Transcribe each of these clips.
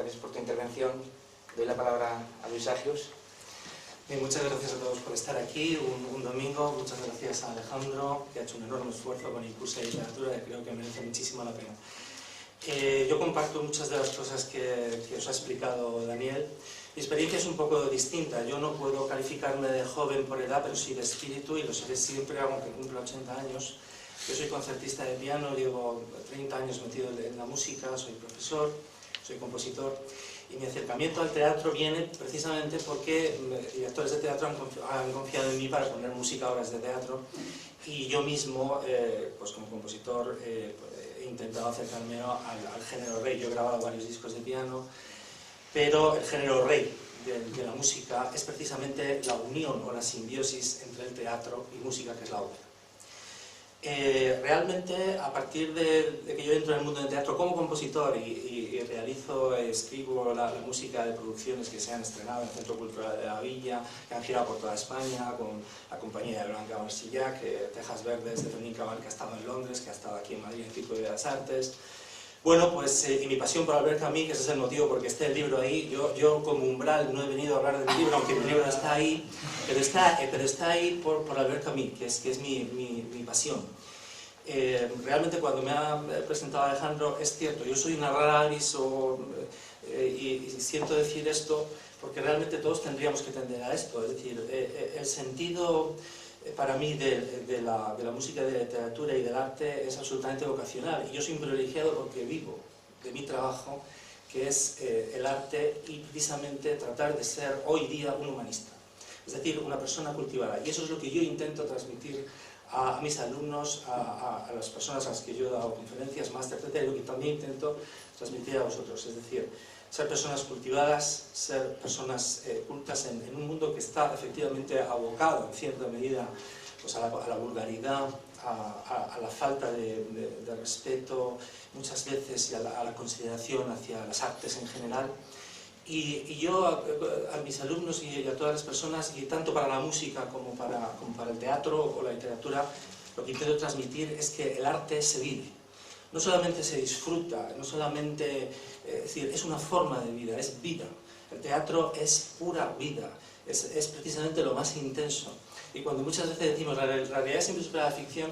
gracias por tu intervención. Doy la palabra a Luis Agius. Bien, muchas gracias a todos por estar aquí un domingo. Muchas gracias a Alejandro, que ha hecho un enorme esfuerzo con el curso de literatura y creo que merece muchísimo la pena. Yo comparto muchas de las cosas que os ha explicado Daniel. Mi experiencia es un poco distinta. Yo no puedo calificarme de joven por edad, pero sí de espíritu, y lo seré siempre, aunque cumpla 80 años. Yo soy concertista de piano, llevo 30 años metido en la música, soy profesor, soy compositor, y mi acercamiento al teatro viene precisamente porque directores de teatro han confiado en mí para poner música a obras de teatro, y yo mismo, pues como compositor, he intentado acercarme al género rey. Yo he grabado varios discos de piano, pero el género rey de la música es precisamente la unión o la simbiosis entre el teatro y música, que es la ópera. Realmente, a partir de que yo entro en el mundo del teatro como compositor y realizo, escribo la música de producciones que se han estrenado en el Centro Cultural de la Villa, que han girado por toda España, con la compañía de Blanca Marsillac, Tejas Verdes, de Fermín Cabal, que ha estado en Londres, que ha estado aquí en Madrid en el Circo de las Artes. Bueno, pues, y mi pasión por Albert Camus, que ese es el motivo porque esté el libro ahí. Yo como umbral no he venido a hablar del libro, aunque mi libro está ahí, pero está ahí por Albert Camus, que es mi pasión. Realmente, cuando me ha presentado Alejandro, es cierto, yo soy una rara avis, y siento decir esto porque realmente todos tendríamos que tender a esto. Es decir, el sentido para mí de la música, de la literatura y del arte es absolutamente vocacional, y yo soy un privilegiado porque vivo de mi trabajo, que es el arte, y precisamente tratar de ser hoy día un humanista, es decir, una persona cultivada, y eso es lo que yo intento transmitir a mis alumnos, a las personas a las que yo he dado conferencias, máster, etc., y lo que también intento transmitir a vosotros, es decir, ser personas cultivadas, ser personas cultas en un mundo que está efectivamente abocado en cierta medida, pues, a la vulgaridad, a la falta de respeto muchas veces, y a la consideración hacia las artes en general. Y yo a mis alumnos y a todas las personas, y tanto para la música como para el teatro o la literatura, lo que intento transmitir es que el arte se vive. No solamente se disfruta, no solamente, es decir, es una forma de vida, es vida. El teatro es pura vida, es precisamente lo más intenso. Y cuando muchas veces decimos la realidad siempre supera la ficción,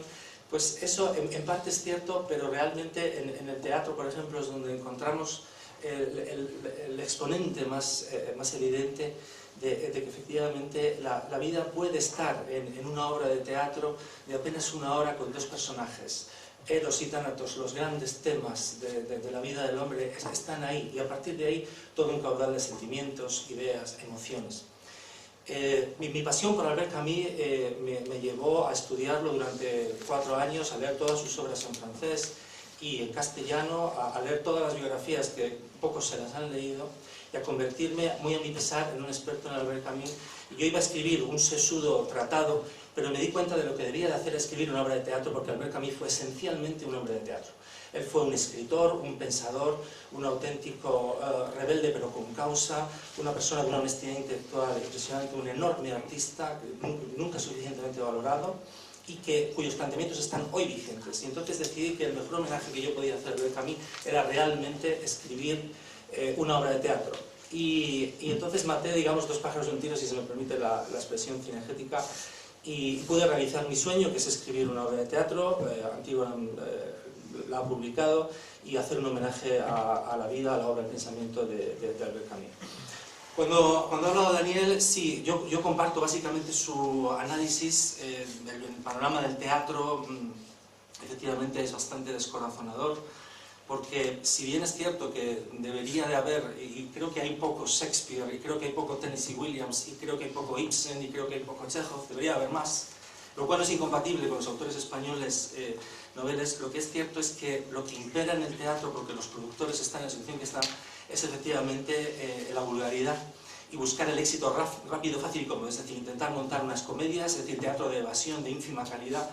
pues eso en parte es cierto, pero realmente en el teatro, por ejemplo, es donde encontramos el exponente más evidente de que efectivamente la vida puede estar en una obra de teatro de apenas una hora, con dos personajes. Eros y Tánatos, los grandes temas de la vida del hombre, están ahí, y a partir de ahí todo un caudal de sentimientos, ideas, emociones. Mi pasión por Albert Camus me llevó a estudiarlo durante 4 años, a leer todas sus obras en francés y en castellano, a leer todas las biografías, que pocos se las han leído, y a convertirme, muy a mi pesar, en un experto en Albert Camus. Y yo iba a escribir un sesudo tratado, pero me di cuenta de lo que debía de hacer escribir una obra de teatro, porque Albert Camus fue esencialmente un hombre de teatro. Él fue un escritor, un pensador, un auténtico rebelde pero con causa, una persona de una honestidad intelectual impresionante, un enorme artista, nunca suficientemente valorado, y cuyos planteamientos están hoy vigentes. Y entonces decidí que el mejor homenaje que yo podía hacer a Albert Camus era realmente escribir una obra de teatro. Y entonces maté, digamos, 2 pájaros de un tiro, si se me permite la expresión cinegética, y pude realizar mi sueño, que es escribir una obra de teatro. Antígona la ha publicado, y hacer un homenaje a la vida, a la obra, al pensamiento de Albert Camus. Cuando ha hablado Daniel, sí, yo comparto básicamente su análisis. El panorama del teatro efectivamente es bastante descorazonador, porque si bien es cierto que debería de haber, y creo que hay poco Shakespeare, y creo que hay poco Tennessee Williams, y creo que hay poco Ibsen, y creo que hay poco Chekhov, debería haber más, lo cual no es incompatible con los autores españoles noveles. Lo que es cierto es que lo que impera en el teatro, porque los productores están en la situación que están, es efectivamente la vulgaridad, y buscar el éxito rápido, fácil y cómodo, es decir, intentar montar unas comedias, es decir, teatro de evasión de ínfima calidad.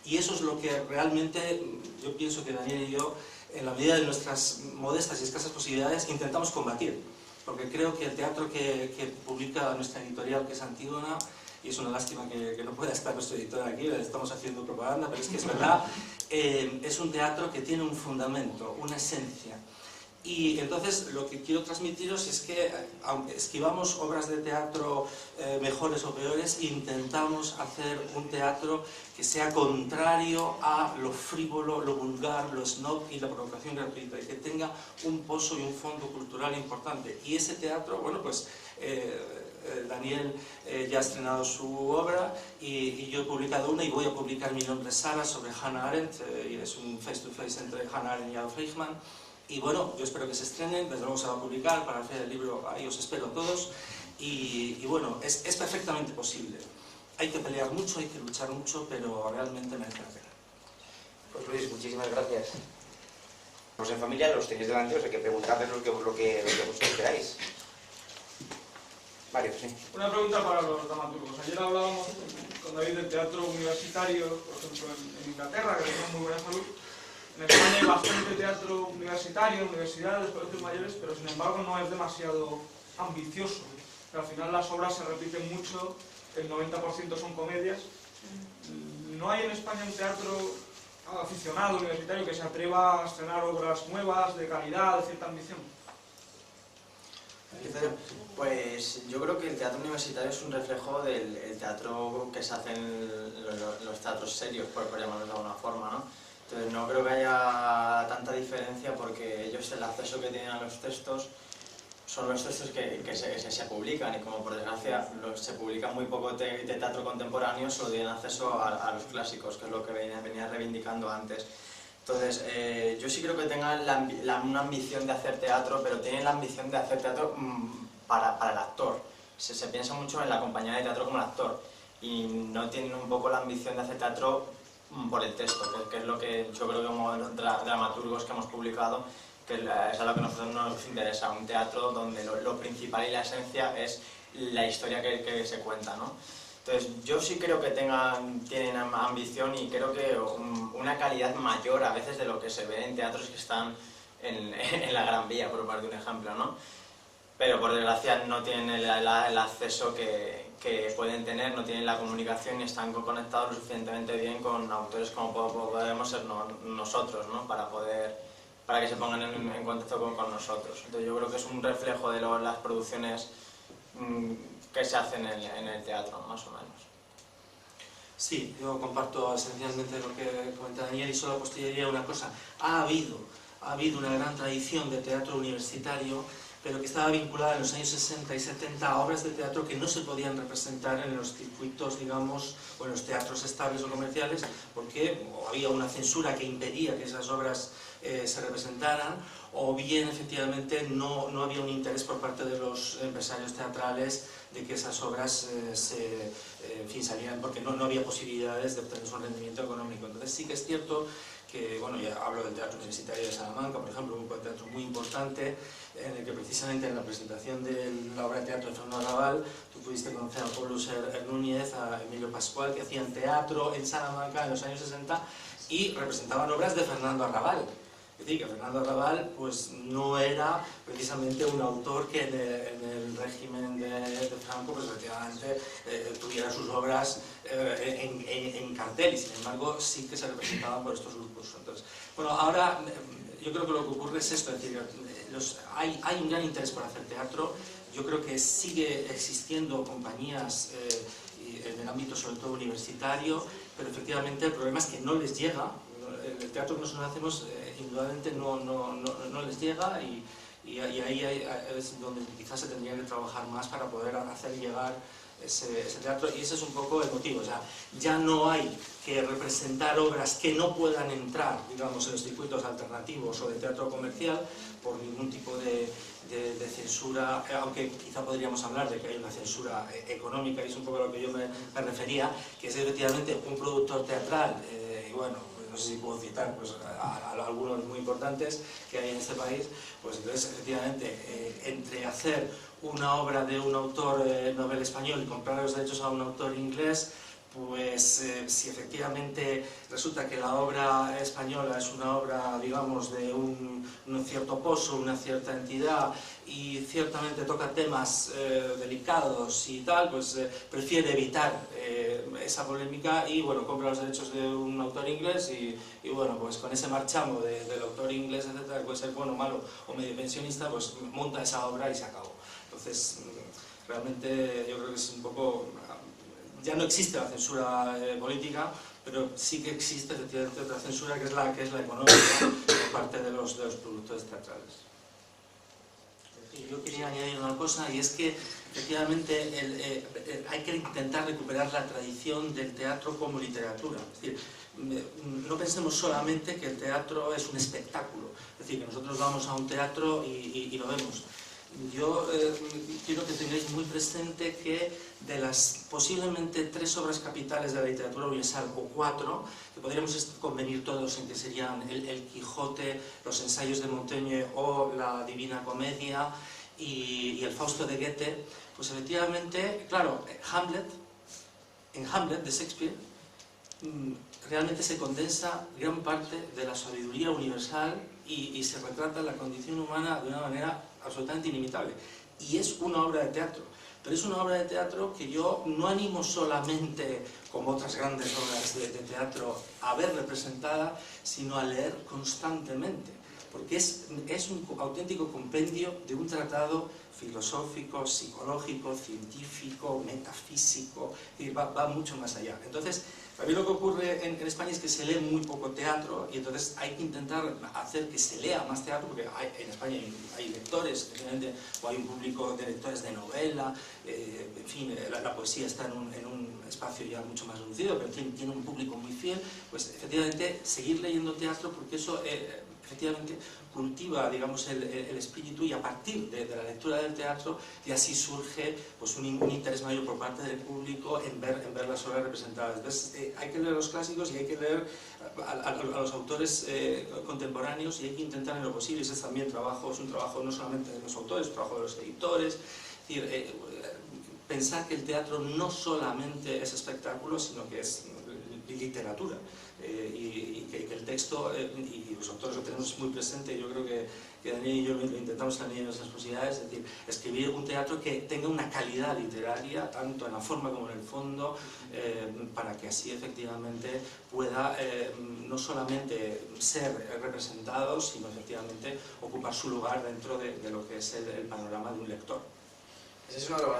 Y eso es lo que realmente yo pienso que Daniel y yo, en la medida de nuestras modestas y escasas posibilidades, intentamos combatir. Porque creo que el teatro que publica nuestra editorial, que es Antígona, y es una lástima que no pueda estar nuestro editor aquí, le estamos haciendo propaganda, pero es que es verdad, es un teatro que tiene un fundamento, una esencia, Y entonces lo que quiero transmitiros es que, aunque esquivamos obras de teatro mejores o peores, intentamos hacer un teatro que sea contrario a lo frívolo, lo vulgar, lo snob y la provocación gratuita, y que tenga un pozo y un fondo cultural importante. Y ese teatro, bueno, pues Daniel ya ha estrenado su obra y yo he publicado una y voy a publicar Mi nombre es Sara sobre Hannah Arendt, y es un face-to-face entre Hannah Arendt y Adolf Eichmann. Y bueno, yo espero que se estrenen, desde luego se va a publicar para la Feria del Libro, ahí os espero todos. Y bueno, es perfectamente posible. Hay que pelear mucho, hay que luchar mucho, pero realmente merece la pena. Pues Luis, muchísimas gracias. Pues en familia los tenéis delante, os hay que preguntarles lo que vosotros queráis. Mario, sí. Una pregunta para los dramaturgos. Ayer hablábamos con David del teatro universitario, por ejemplo en Inglaterra, que tiene muy buena salud. En España hay bastante teatro universitario, universidades, colegios mayores, pero sin embargo no es demasiado ambicioso. Al final las obras se repiten mucho, el 90% son comedias. ¿No hay en España un teatro aficionado universitario que se atreva a estrenar obras nuevas, de calidad, de cierta ambición? Pues yo creo que el teatro universitario es un reflejo del teatro que se hace en los teatros serios, por llamarlo de alguna forma, ¿no? Entonces no creo que haya tanta diferencia porque ellos el acceso que tienen a los textos son los textos que se publican, y como por desgracia se publica muy poco de teatro contemporáneo, solo tienen acceso a los clásicos, que es lo que venía reivindicando antes. Entonces, yo sí creo que tengan una ambición de hacer teatro, pero tienen la ambición de hacer teatro para el actor. Se piensa mucho en la compañía de teatro como el actor, y no tienen un poco la ambición de hacer teatro por el texto, que es lo que yo creo que como dramaturgos que hemos publicado, que es a lo que a nosotros nos interesa, un teatro donde lo principal y la esencia es la historia que se cuenta, ¿no? Entonces, yo sí creo que tienen ambición, y creo que una calidad mayor a veces de lo que se ve en teatros que están en la Gran Vía, por parte de un ejemplo, ¿no? Pero por desgracia no tienen el acceso que pueden tener, no tienen la comunicación y están conectados lo suficientemente bien con autores como podemos ser nosotros, ¿no? Para que se pongan en contacto con nosotros. Entonces yo creo que es un reflejo de las producciones que se hacen en el teatro, más o menos. Sí, yo comparto esencialmente lo que comenta Daniel, y solo apostaría una cosa. Ha habido una gran tradición de teatro universitario, pero que estaba vinculada en los años 60 y 70 a obras de teatro que no se podían representar en los circuitos, digamos, o en los teatros estables o comerciales, porque había una censura que impedía que esas obras se representaran, o bien efectivamente no había un interés por parte de los empresarios teatrales de que esas obras salieran, porque no había posibilidades de obtener un rendimiento económico. Entonces sí que es cierto que, bueno, ya hablo del Teatro Universitario de Salamanca, por ejemplo, un teatro muy importante, en el que precisamente en la presentación de la obra de teatro de Fernando Arrabal, tú pudiste conocer a Paulus Núñez, a Emilio Pascual, que hacían teatro en Salamanca en los años 60 y representaban obras de Fernando Arrabal. Es decir, que Fernando Arrabal pues, no era precisamente un autor que en el régimen de Franco pues, efectivamente tuviera sus obras en cartel, y sin embargo sí que se representaban por estos grupos. Entonces, bueno, ahora yo creo que lo que ocurre es esto, es decir, hay un gran interés por hacer teatro. Yo creo que sigue existiendo compañías en el ámbito sobre todo universitario, pero efectivamente el problema es que no les llega. El teatro que nosotros hacemos indudablemente no les llega, y ahí es donde quizás se tendría que trabajar más para poder hacer llegar ese teatro, y ese es un poco el motivo. O sea, ya no hay que representar obras que no puedan entrar, digamos, en los circuitos alternativos o de teatro comercial por ningún tipo de censura, aunque quizá podríamos hablar de que hay una censura económica, y es un poco a lo que yo me refería, que es efectivamente un productor teatral, y bueno, no sé si puedo citar pues, a algunos muy importantes que hay en este país, pues entonces efectivamente entre hacer una obra de un autor novel español y comprar los derechos a un autor inglés, pues si efectivamente resulta que la obra española es una obra, digamos, de un cierto pozo, una cierta entidad, y ciertamente toca temas delicados y tal, pues prefiere evitar esa polémica y, bueno, compra los derechos de un autor inglés y bueno, pues con ese marchamo del autor inglés, etcétera, que puede ser bueno, malo o medio pensionista, pues monta esa obra y se acabó. Entonces, realmente yo creo que es un poco... Ya no existe la censura política, pero sí que existe efectivamente otra censura que es la económica por parte de los productores teatrales. Y yo quería añadir una cosa, y es que efectivamente hay que intentar recuperar la tradición del teatro como literatura. Es decir, no pensemos solamente que el teatro es un espectáculo, es decir, que nosotros vamos a un teatro y lo vemos. Yo quiero que tengáis muy presente que de las posiblemente 3 obras capitales de la literatura universal, o 4, que podríamos convenir todos en que serían el Quijote, los ensayos de Montaigne o la Divina Comedia y el Fausto de Goethe, pues efectivamente, claro, en Hamlet de Shakespeare realmente se condensa gran parte de la sabiduría universal y se retrata la condición humana de una manera absolutamente inimitable. Y es una obra de teatro, pero es una obra de teatro que yo no animo solamente, como otras grandes obras de teatro, a ver representada, sino a leer constantemente, porque es un auténtico compendio de un tratado filosófico, psicológico, científico, metafísico, y va mucho más allá. Entonces, a mí lo que ocurre en España es que se lee muy poco teatro y entonces hay que intentar hacer que se lea más teatro, porque en España hay lectores, o hay un público de lectores de novela, en fin, la poesía está en un espacio ya mucho más reducido, pero tiene un público muy fiel. Pues efectivamente seguir leyendo teatro, porque eso efectivamente cultiva, digamos, el espíritu, y a partir de la lectura del teatro y así surge pues un interés mayor por parte del público en ver las obras representadas. Entonces, hay que leer los clásicos y hay que leer a los autores contemporáneos, y hay que intentar en lo posible, ese también es un trabajo no solamente de los autores, es un trabajo de los editores, es decir, pensar que el teatro no solamente es espectáculo, sino que es literatura, y que el texto y los autores lo tenemos muy presente. Yo creo que Daniel y yo lo intentamos también en nuestras posibilidades, es decir, escribir un teatro que tenga una calidad literaria, tanto en la forma como en el fondo, para que así efectivamente pueda no solamente ser representado, sino efectivamente ocupar su lugar dentro de lo que es el panorama de un lector. Ese es uno de los